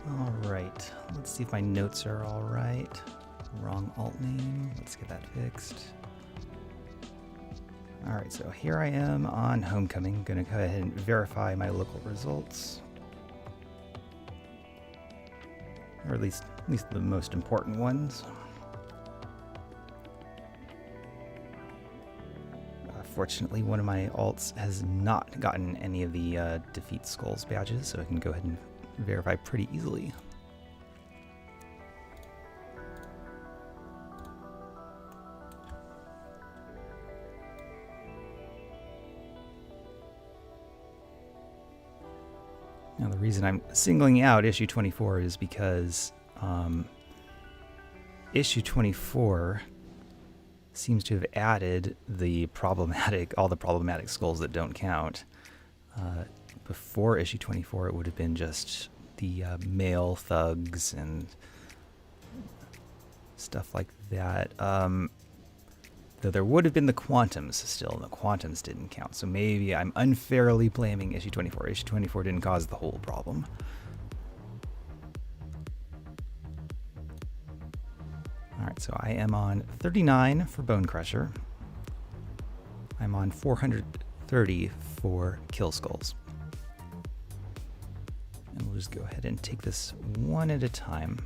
Alright, let's see if my notes are alright. Wrong alt name, let's get that fixed. Alright, so here I am on Homecoming. I'm going to go ahead and verify my local results. Or at least the most important ones. Fortunately, one of my alts has not gotten any of the Defeat Skulls badges, so I can go ahead and verify pretty easily. Now, the reason I'm singling out issue 24 is because issue 24 seems to have added all the problematic skulls that don't count. Before issue 24, it would have been just the male thugs and stuff like that. Though there would have been the quantums still, and the quantums didn't count. So maybe I'm unfairly blaming issue 24. Issue 24 didn't cause the whole problem. Alright, so I am on 39 for Bone Crusher. I'm on 430 for Kill Skuls. And we'll just go ahead and take this one at a time.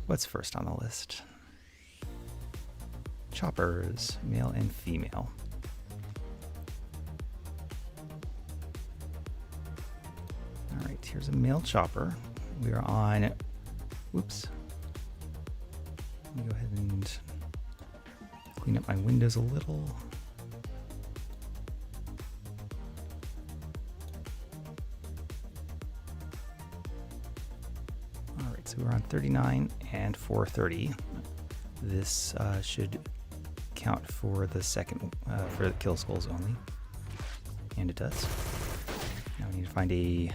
What's first on the list? Choppers, male and female. Alright, here's a male chopper. We are on, whoops. Let me go ahead and clean up my windows a little. Alright, so we're on 39 and 430. This should count for the second, for the Kill Skulls only. And it does. Now we need to find a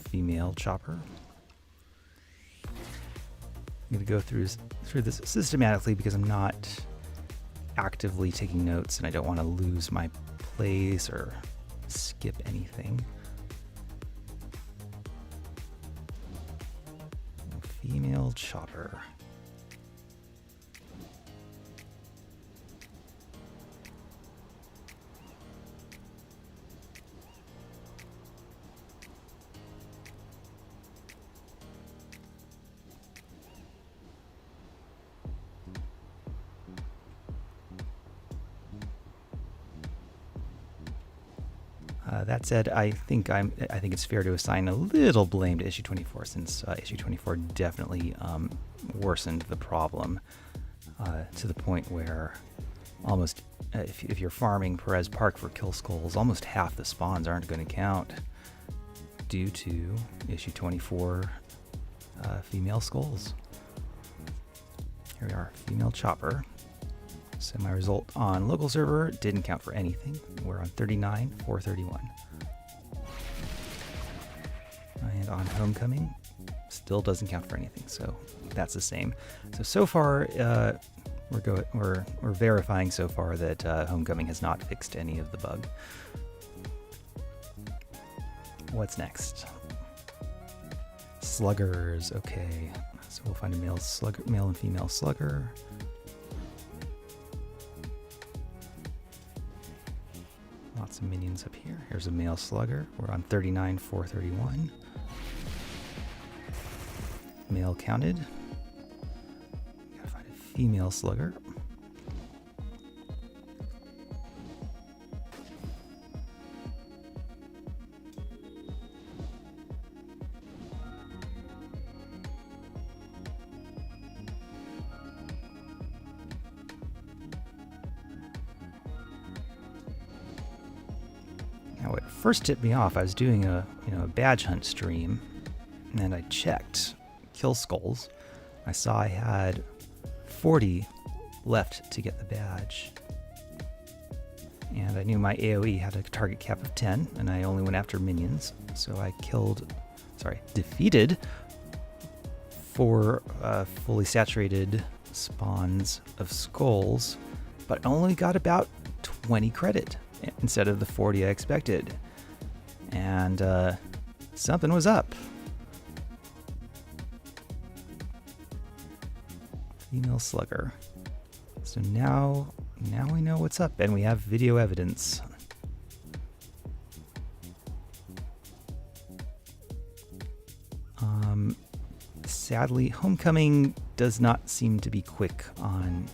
female chopper. I'm going to go through this systematically because I'm not actively taking notes and I don't want to lose my place or skip anything. Female chopper. That said, I think it's fair to assign a little blame to issue 24 since issue 24 definitely worsened the problem to the point where almost if you're farming Perez Park for Kill Skulls, almost half the spawns aren't going to count due to issue 24 female skulls. Here we are, female chopper. So my result on local server didn't count for anything. We're on 39, 431. And on Homecoming, still doesn't count for anything. So that's the same. So far, we're verifying so far that Homecoming has not fixed any of the bug. What's next? Sluggers. Okay, so we'll find a male and female slugger. Lots of minions up here. Here's a male slugger. We're on 39, 431. Male counted. Gotta find a female slugger. Now, what first tipped me off, I was doing a badge hunt stream, and I checked Kill Skulls. I saw I had 40 left to get the badge, and I knew my AoE had a target cap of 10, and I only went after minions. So I defeated 4 fully saturated spawns of skulls, but only got about 20 credit instead of the 40 I expected. And something was up. Female slugger. So now we know what's up, and we have video evidence. Sadly, Homecoming does not seem to be quick on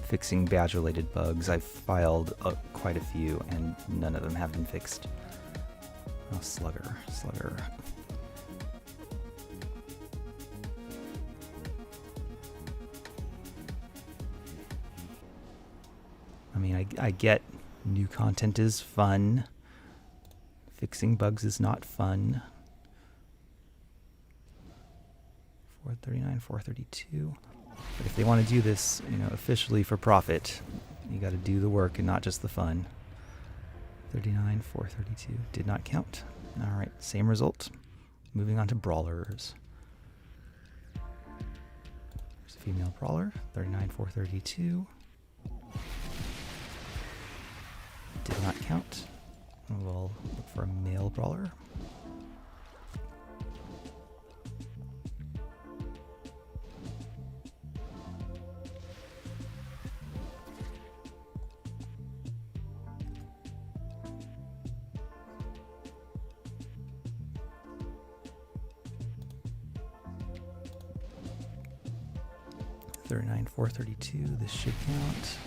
fixing badge-related bugs. I've filed quite a few, and none of them have been fixed. Oh, slugger. I mean, I get new content is fun. Fixing bugs is not fun. 439, 432. But if they want to do this, officially for profit, you got to do the work and not just the fun. 39, 432. Did not count. All right, same result. Moving on to brawlers. There's a female brawler. 39, 432. Did not count. We'll look for a male brawler. .432, this should count.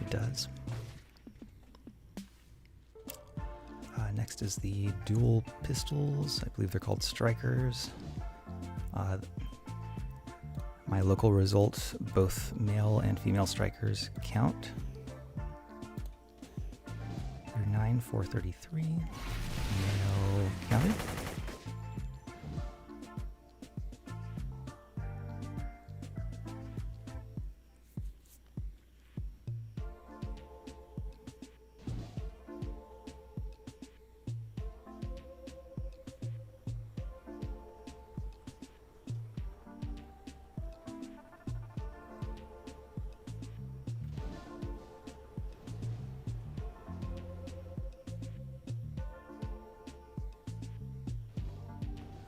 It does. Next is the dual pistols. I believe they're called strikers. My local result, both male and female strikers count. 39, 433. Male counted.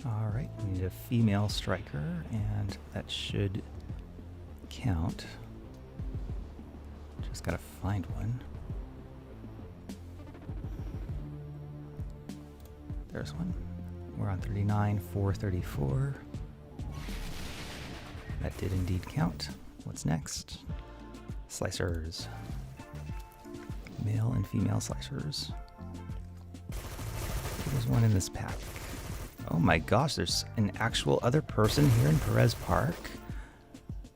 All right, we need a female striker, and that should count. Just gotta find one. There's one. We're on 39, 434. That did indeed count. What's next? Slicers. Male and female slicers. There's one in this pack. Oh my gosh, there's an actual other person here in Perez Park?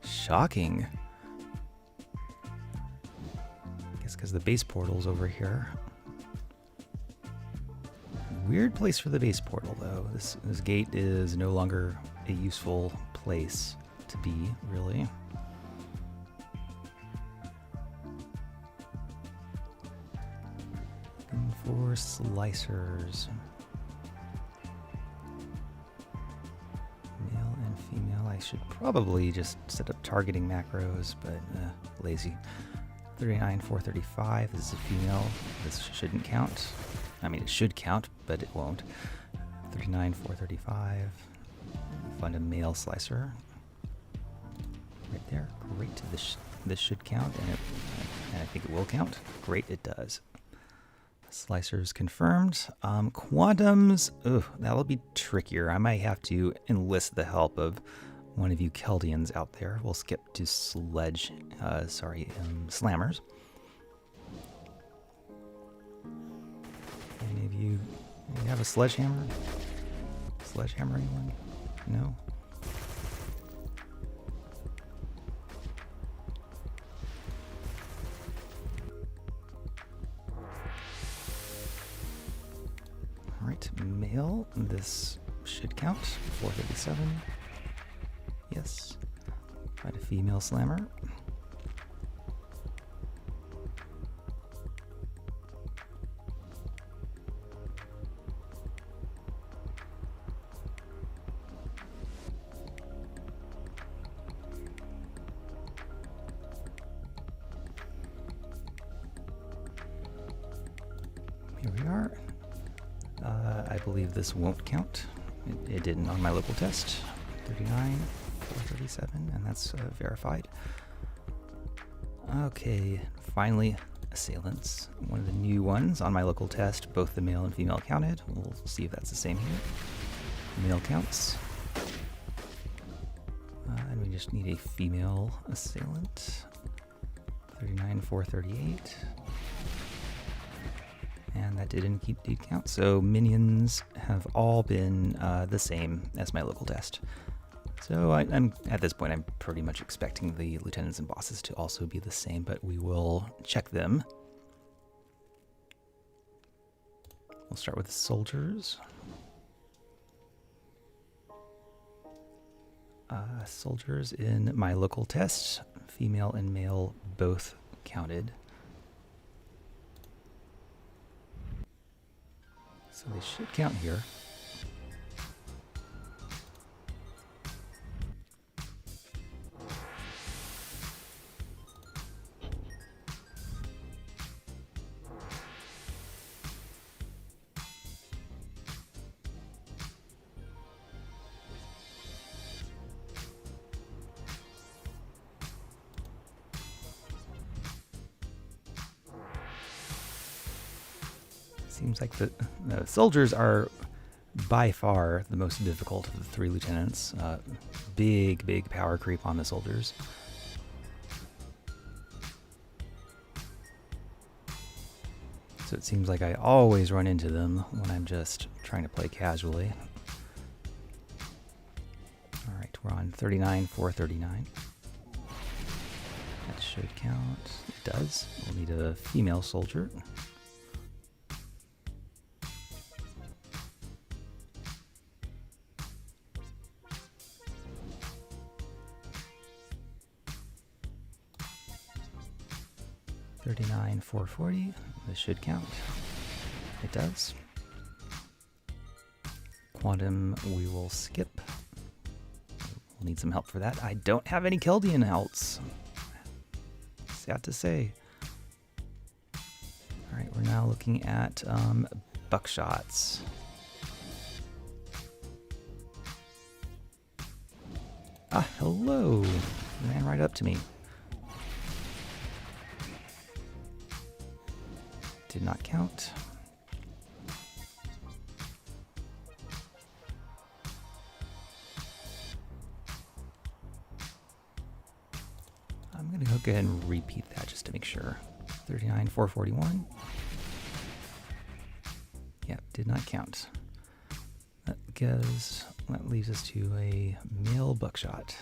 Shocking. I guess because the base portal's over here. Weird place for the base portal, though. This gate is no longer a useful place to be, really. Looking for slicers. I should probably just set up targeting macros, but lazy. 39, 435. This is a female. This shouldn't count. I mean, it should count, but it won't. 39, 435. Find a male slicer. Right there. Great. This should count, and I think it will count. Great, it does. Slicers confirmed. Quantums. That'll be trickier. I might have to enlist the help of one of you Keldians out there. We'll skip to slammers. Any of you have a sledgehammer? Sledgehammer, anyone? No? All right, male. This should count. 437. Yes. Find a female slammer. Here we are. I believe this won't count. It didn't on my local test. 39. 437, and that's verified. Okay, finally, assailants. One of the new ones on my local test, both the male and female counted. We'll see if that's the same here. Male counts. And we just need a female assailant. 39, 438. And that did indeed count. So minions have all been the same as my local test. So I'm at this point, I'm pretty much expecting the lieutenants and bosses to also be the same, but we will check them. We'll start with the soldiers. Soldiers in my local test, female and male both counted. So they should count here. Seems like the soldiers are by far the most difficult of the three lieutenants. Big power creep on the soldiers. So it seems like I always run into them when I'm just trying to play casually. Alright, we're on 39, 439. That should count. It does. We'll need a female soldier. $39, $440. This should count. It does. Quantum, we will skip. We'll need some help for that. I don't have any Keldian helps. Sad to say. All right, we're now looking at buckshots. Ah, hello. Ran right up to me. Did not count. I'm going to go ahead and repeat that just to make sure. 39, 441. Yep, did not count. That leaves us to a male buckshot.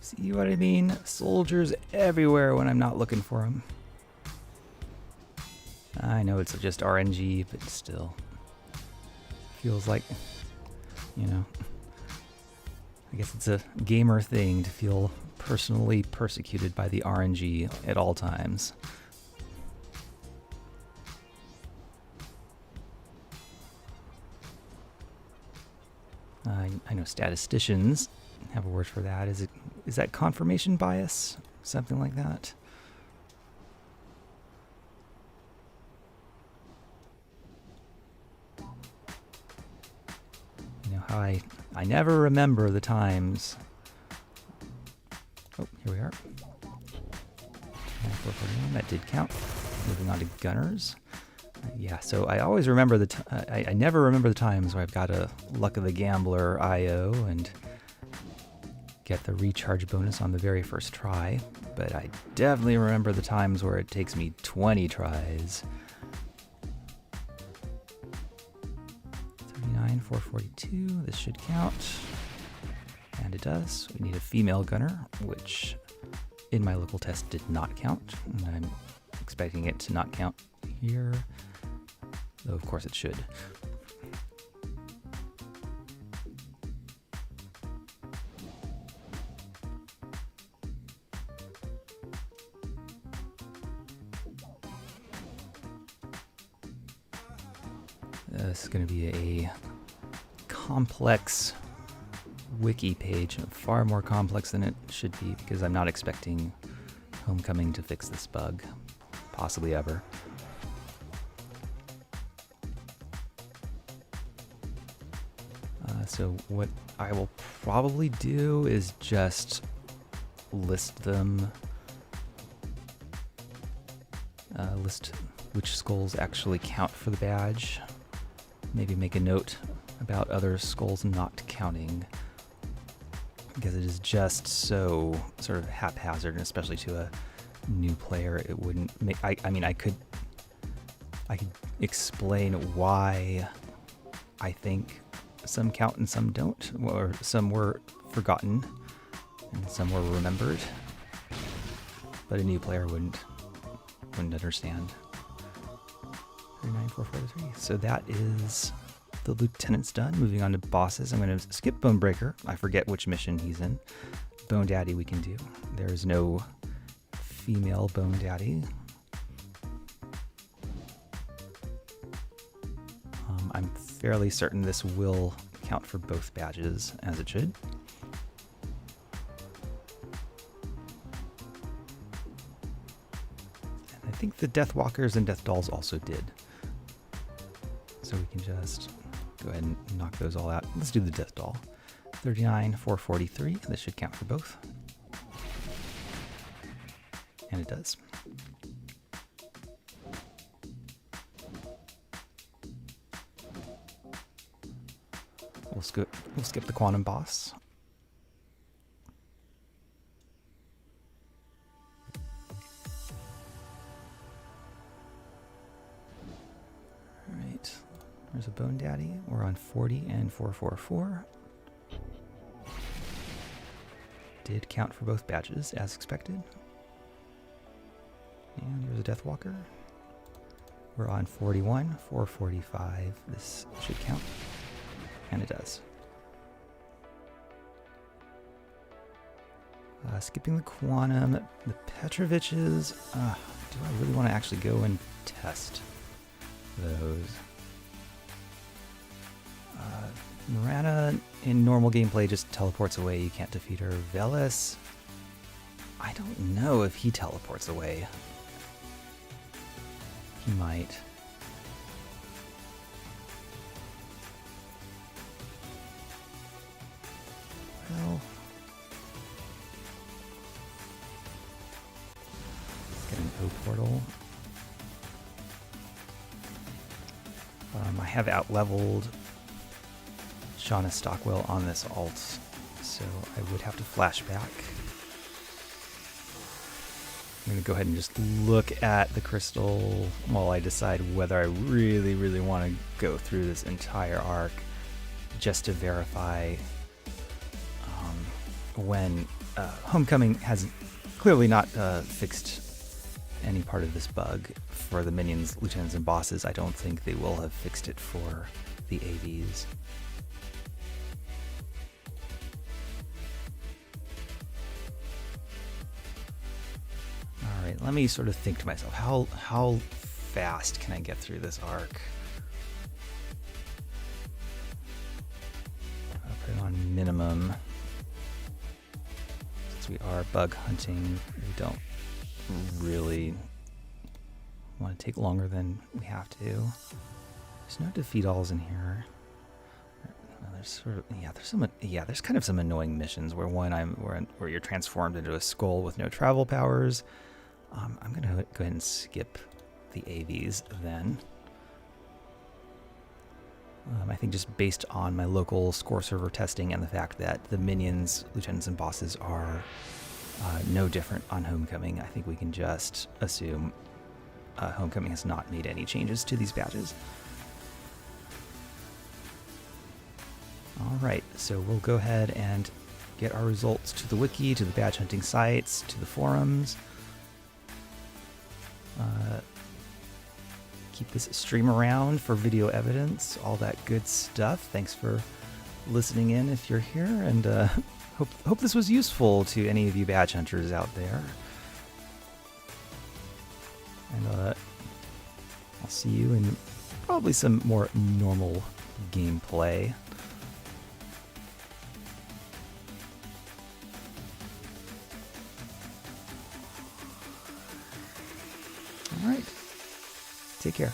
See what I mean? Soldiers everywhere when I'm not looking for them. I know it's just RNG, but still. Feels like, you know, I guess it's a gamer thing to feel personally persecuted by the RNG at all times. I know statisticians have a word for that. Is that confirmation bias? Something like that? You know how I never remember the times. Oh, here we are. 441, that did count. Moving on to gunners. Yeah, so I always remember I never remember the times where I've got a Luck of the Gambler IO and get the recharge bonus on the very first try, but I definitely remember the times where it takes me 20 tries. 39, 442, this should count. And it does. We need a female gunner, which in my local test did not count, and I'm expecting it to not count here, though of course it should. This is going to be a complex wiki page, far more complex than it should be, because I'm not expecting Homecoming to fix this bug, possibly ever. So what I will probably do is just list them, list which skulls actually count for the badge. Maybe make a note about other skulls not counting, because it is just so sort of haphazard, and especially to a new player, it wouldn't make. I mean, I could explain why I think some count and some don't, or some were forgotten and some were remembered, but a new player wouldn't understand. 39443. So that is the lieutenant's done. Moving on to bosses. I'm going to skip Bonebreaker. I forget which mission he's in. Bone Daddy we can do. There is no female Bone Daddy. I'm fairly certain this will count for both badges, as it should. And I think the Deathwalkers and Death Dolls also did. So we can just go ahead and knock those all out. Let's do the Death Doll. 39,443. This should count for both. And it does. We'll skip the Quantum Boss. Alright, there's a Bone Daddy. We're on 40 and 444. Did count for both badges, as expected. And there's a Deathwalker. We're on 41, 445. This should count. And it does. Skipping the Quantum, the Petroviches. Do I really want to actually go and test those? Mirana in normal gameplay just teleports away. You can't defeat her. Veles, I don't know if he teleports away. He might. Well, let's get an O portal. I have out-leveled Shauna Stockwell on this alt, so I would have to flash back. I'm going to go ahead and just look at the crystal while I decide whether I really, really want to go through this entire arc, just to verify when Homecoming has clearly not fixed any part of this bug for the minions, lieutenants, and bosses. I don't think they will have fixed it for the AVs. Alright, let me sort of think to myself, how fast can I get through this arc? I'll put it on minimum. Since we are bug hunting, we don't really want to take longer than we have to. There's no defeat alls in here. There's sort of, there's kind of some annoying missions where where you're transformed into a skull with no travel powers. I'm gonna go ahead and skip the AVs then. I think just based on my local score server testing and the fact that the minions, lieutenants, and bosses are no different on Homecoming, I think we can just assume Homecoming has not made any changes to these badges. Alright, so we'll go ahead and get our results to the wiki, to the badge hunting sites, to the forums. Keep this stream around for video evidence, all that good stuff. Thanks for listening in if you're here, and hope this was useful to any of you badge hunters out there. And I'll see you in probably some more normal gameplay. All right. Take care.